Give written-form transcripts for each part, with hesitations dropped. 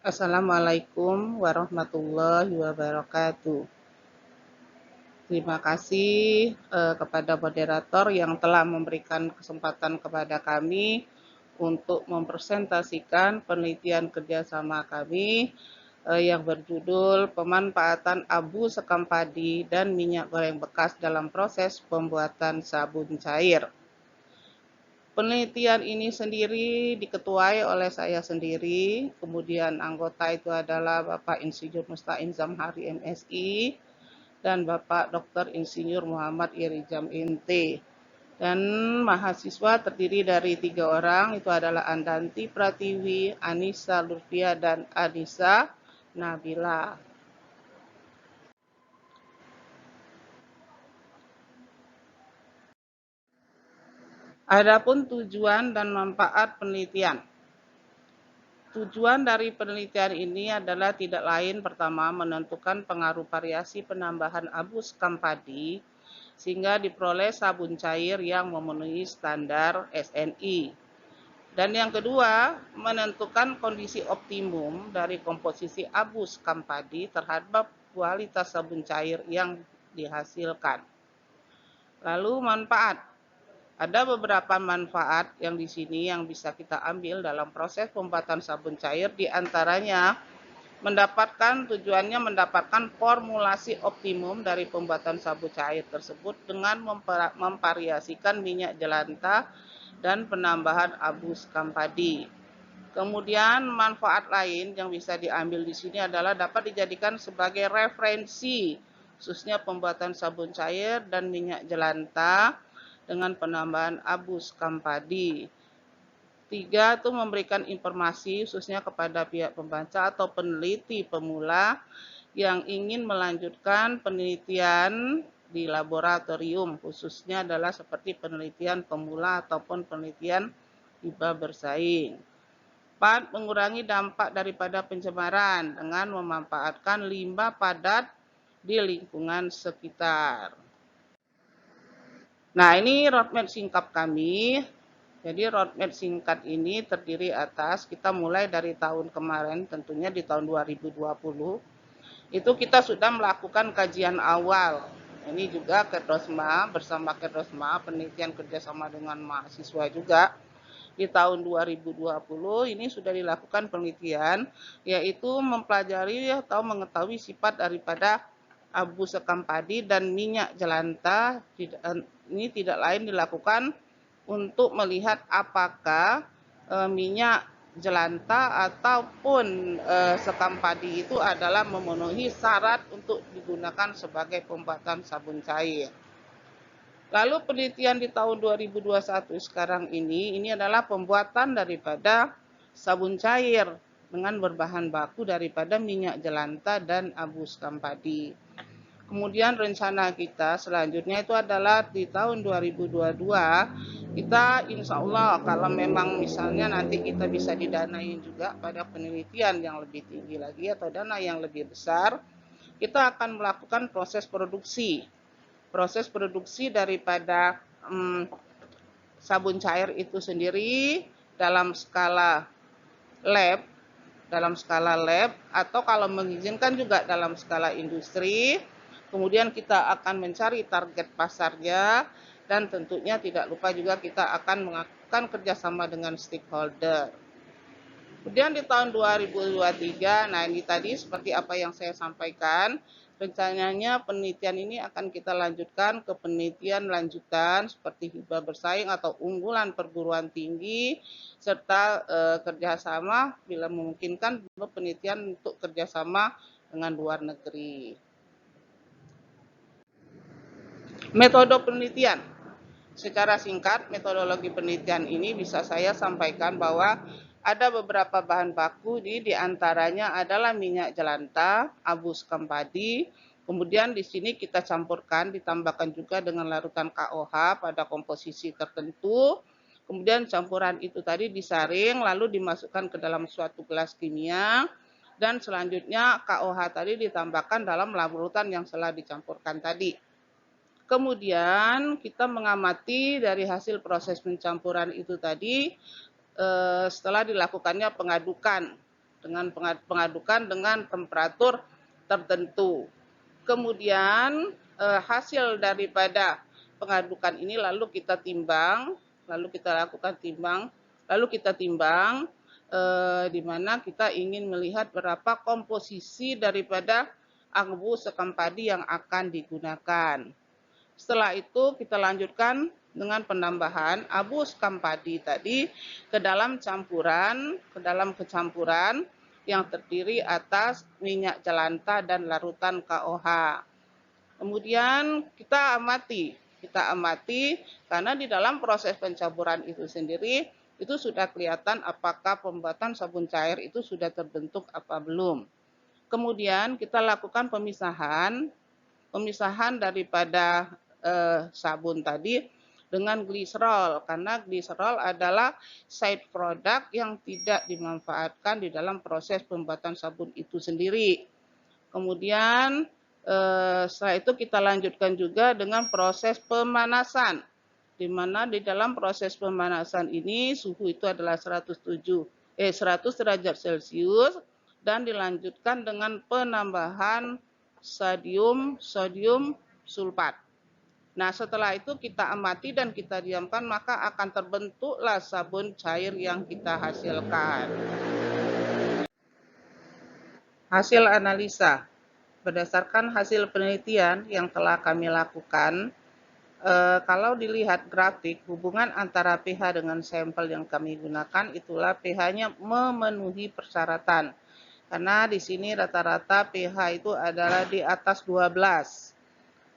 Assalamualaikum warahmatullahi wabarakatuh. Terima kasih kepada moderator yang telah memberikan kesempatan kepada kami untuk mempresentasikan penelitian kerjasama kami yang berjudul pemanfaatan abu sekam padi dan minyak goreng bekas dalam proses pembuatan sabun cair. Penelitian ini sendiri diketuai oleh saya sendiri, kemudian anggota itu adalah Bapak Insinyur Musta'in Zamhari MSI, dan Bapak Dr. Insinyur Muhammad Irijam MT. Dan mahasiswa terdiri dari 3 orang, itu adalah Andanti Pratiwi, Anissa Lutfia, dan Anissa Nabila. Adapun tujuan dan manfaat penelitian. Tujuan dari penelitian ini adalah tidak lain pertama menentukan pengaruh variasi penambahan abu sekam padi sehingga diperoleh sabun cair yang memenuhi standar SNI. Dan yang kedua, menentukan kondisi optimum dari komposisi abu sekam padi terhadap kualitas sabun cair yang dihasilkan. Lalu manfaat. Ada beberapa manfaat yang di sini yang bisa kita ambil dalam proses pembuatan sabun cair, di antaranya tujuannya mendapatkan formulasi optimum dari pembuatan sabun cair tersebut dengan memvariasikan minyak jelantah dan penambahan abu sekam padi. Kemudian manfaat lain yang bisa diambil di sini adalah dapat dijadikan sebagai referensi khususnya pembuatan sabun cair dan minyak jelantah dengan penambahan abu sekam padi. 3, itu memberikan informasi khususnya kepada pihak pembaca atau peneliti pemula yang ingin melanjutkan penelitian di laboratorium, khususnya adalah seperti penelitian pemula ataupun penelitian hibah bersaing. 4, mengurangi dampak daripada pencemaran dengan memanfaatkan limbah padat di lingkungan sekitar. Nah, ini roadmap singkat kami. Jadi roadmap singkat ini terdiri atas, kita mulai dari tahun kemarin, tentunya di tahun 2020, itu kita sudah melakukan kajian awal. Ini juga Kedosma, bersama Kedosma, penelitian kerjasama dengan mahasiswa juga. Di tahun 2020 ini sudah dilakukan penelitian, yaitu mempelajari atau mengetahui sifat daripada abu sekam padi dan minyak jelantah. Ini tidak lain dilakukan untuk melihat apakah minyak jelantah ataupun sekam padi itu adalah memenuhi syarat untuk digunakan sebagai pembuatan sabun cair. Lalu penelitian di tahun 2021 sekarang ini adalah pembuatan daripada sabun cair dengan berbahan baku daripada minyak jelantah dan abu sekam padi. Kemudian rencana kita selanjutnya itu adalah di tahun 2022, kita insya Allah kalau memang misalnya nanti kita bisa didanain juga pada penelitian yang lebih tinggi lagi atau dana yang lebih besar, kita akan melakukan proses produksi. Proses produksi daripada sabun cair itu sendiri dalam skala lab, atau kalau mengizinkan juga dalam skala industri. Kemudian kita akan mencari target pasarnya dan tentunya tidak lupa juga kita akan melakukan kerjasama dengan stakeholder. Kemudian di tahun 2023, nah ini tadi seperti apa yang saya sampaikan, rencananya penelitian ini akan kita lanjutkan ke penelitian lanjutan seperti hibah bersaing atau unggulan perguruan tinggi, serta kerjasama bila memungkinkan penelitian untuk kerjasama dengan luar negeri. Metode penelitian. Secara singkat, metodologi penelitian ini bisa saya sampaikan bahwa ada beberapa bahan baku, di antaranya adalah minyak jelantah, abu sekam padi, kemudian di sini kita campurkan, ditambahkan juga dengan larutan KOH pada komposisi tertentu, kemudian campuran itu tadi disaring, lalu dimasukkan ke dalam suatu gelas kimia, dan selanjutnya KOH tadi ditambahkan dalam larutan yang telah dicampurkan tadi. Kemudian kita mengamati dari hasil proses pencampuran itu tadi, setelah dilakukannya pengadukan dengan pengadukan dengan temperatur tertentu. Kemudian hasil daripada pengadukan ini lalu kita timbang, lalu kita lakukan timbang, lalu kita timbang di mana kita ingin melihat berapa komposisi daripada abu sekam padi yang akan digunakan. Setelah itu kita lanjutkan dengan penambahan abu sekam padi tadi ke dalam kecampuran yang terdiri atas minyak jelantah dan larutan KOH. Kemudian kita amati karena di dalam proses pencampuran itu sendiri itu sudah kelihatan apakah pembuatan sabun cair itu sudah terbentuk apa belum. Kemudian kita lakukan pemisahan daripada sabun tadi dengan gliserol, karena gliserol adalah side product yang tidak dimanfaatkan di dalam proses pembuatan sabun itu sendiri. Kemudian setelah itu kita lanjutkan juga dengan proses pemanasan, di mana di dalam proses pemanasan ini suhu itu adalah 100 derajat Celcius dan dilanjutkan dengan penambahan sodium sulfat. Nah, setelah itu kita amati dan kita diamkan, maka akan terbentuklah sabun cair yang kita hasilkan. Hasil analisa. Berdasarkan hasil penelitian yang telah kami lakukan, kalau dilihat grafik hubungan antara pH dengan sampel yang kami gunakan, itulah pH-nya memenuhi persyaratan. Karena di sini rata-rata pH itu adalah di atas 12.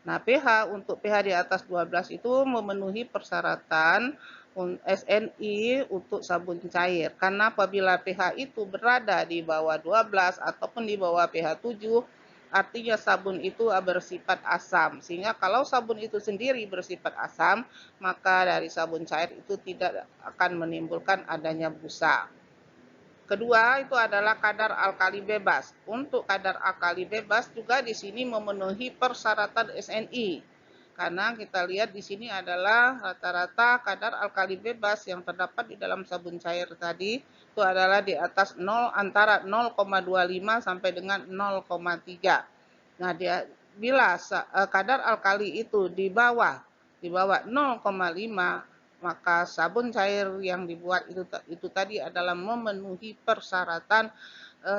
Nah, untuk pH di atas 12 itu memenuhi persyaratan SNI untuk sabun cair. Karena apabila pH itu berada di bawah 12 ataupun di bawah pH 7, artinya sabun itu bersifat asam. Sehingga kalau sabun itu sendiri bersifat asam, maka dari sabun cair itu tidak akan menimbulkan adanya busa. Kedua, itu adalah kadar alkali bebas. Untuk kadar alkali bebas juga di sini memenuhi persyaratan SNI. Karena kita lihat di sini adalah rata-rata kadar alkali bebas yang terdapat di dalam sabun cair tadi itu adalah di atas 0, antara 0,25 sampai dengan 0,3. Nah, bila kadar alkali itu di bawah 0,5, maka sabun cair yang dibuat itu tadi adalah memenuhi persyaratan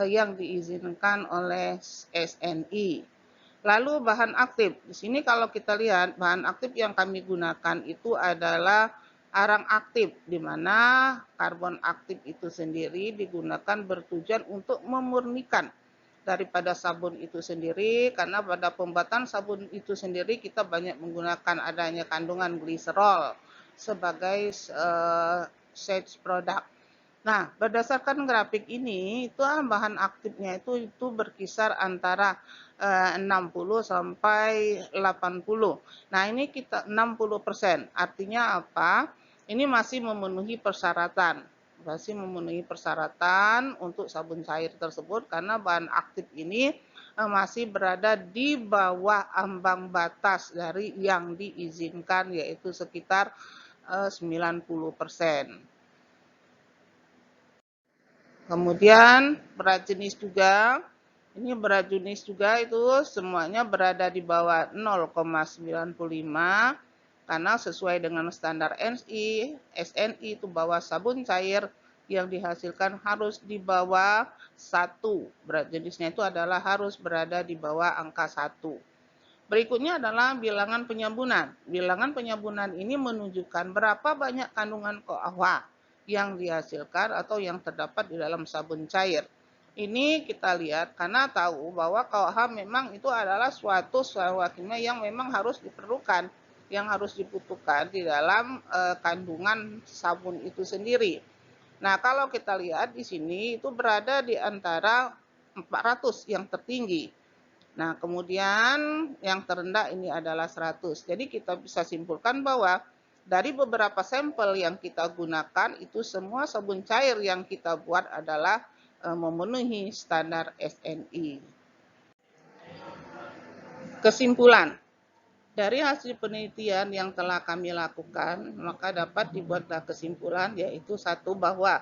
yang diizinkan oleh SNI. Lalu bahan aktif. Di sini kalau kita lihat bahan aktif yang kami gunakan itu adalah arang aktif, di mana karbon aktif itu sendiri digunakan bertujuan untuk memurnikan daripada sabun itu sendiri, karena pada pembuatan sabun itu sendiri kita banyak menggunakan adanya kandungan gliserol sebagai side product. Nah, berdasarkan grafik ini, itu bahan aktifnya itu berkisar antara 60 sampai 80. Nah, ini kita 60%. Artinya apa? Ini masih memenuhi persyaratan. Untuk sabun cair tersebut karena bahan aktif ini masih berada di bawah ambang batas dari yang diizinkan, yaitu sekitar 90%. Kemudian berat jenis juga, ini berat jenis juga itu semuanya berada di bawah 0,95 karena sesuai dengan standar SNI itu bahwa sabun cair yang dihasilkan harus di bawah 1. Berat jenisnya itu adalah harus berada di bawah angka 1. Berikutnya adalah bilangan penyambunan. Bilangan penyambunan ini menunjukkan berapa banyak kandungan KOH yang dihasilkan atau yang terdapat di dalam sabun cair. Ini kita lihat karena tahu bahwa KOH memang itu adalah suatu senyawa kimia yang memang harus diperlukan, yang harus dibutuhkan di dalam kandungan sabun itu sendiri. Nah, kalau kita lihat di sini itu berada di antara 400 yang tertinggi. Nah, kemudian yang terendah ini adalah 100. Jadi kita bisa simpulkan bahwa dari beberapa sampel yang kita gunakan itu semua sabun cair yang kita buat adalah memenuhi standar SNI. Kesimpulan. Dari hasil penelitian yang telah kami lakukan, maka dapat dibuatlah kesimpulan, yaitu satu, bahwa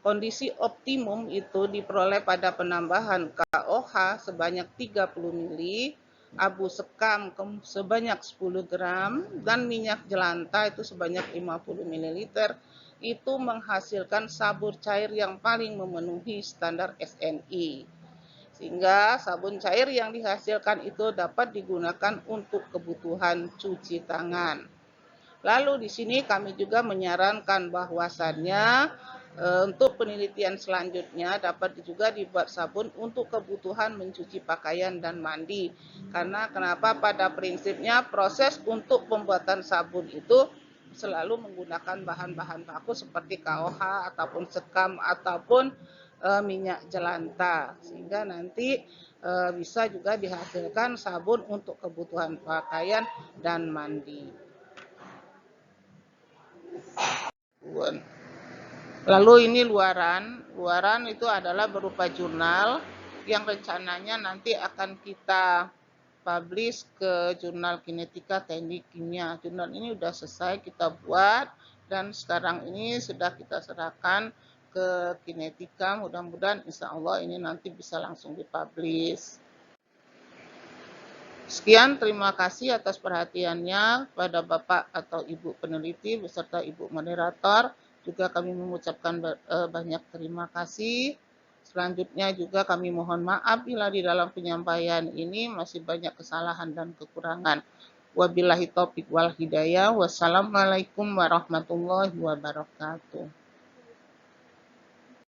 Kondisi optimum itu diperoleh pada penambahan KOH sebanyak 30 mili, abu sekam sebanyak 10 gram, dan minyak jelantah itu sebanyak 50 ml. Itu menghasilkan sabun cair yang paling memenuhi standar SNI. Sehingga sabun cair yang dihasilkan itu dapat digunakan untuk kebutuhan cuci tangan. Lalu di sini kami juga menyarankan bahwasannya untuk penelitian selanjutnya dapat juga dibuat sabun untuk kebutuhan mencuci pakaian dan mandi. Karena kenapa? Pada prinsipnya proses untuk pembuatan sabun itu selalu menggunakan bahan-bahan baku seperti KOH ataupun sekam ataupun minyak jelantah. Sehingga nanti bisa juga dihasilkan sabun untuk kebutuhan pakaian dan mandi. Lalu ini luaran itu adalah berupa jurnal yang rencananya nanti akan kita publish ke jurnal Kinetika Teknik Kimia. Jurnal ini sudah selesai kita buat dan sekarang ini sudah kita serahkan ke Kinetika. Mudah-mudahan insya Allah ini nanti bisa langsung dipublish. Sekian, terima kasih atas perhatiannya pada Bapak atau Ibu peneliti beserta Ibu moderator. Juga kami mengucapkan banyak terima kasih. Selanjutnya juga kami mohon maaf bila di dalam penyampaian ini masih banyak kesalahan dan kekurangan. Wabillahi taufiq wal hidayah. Wassalamualaikum warahmatullahi wabarakatuh.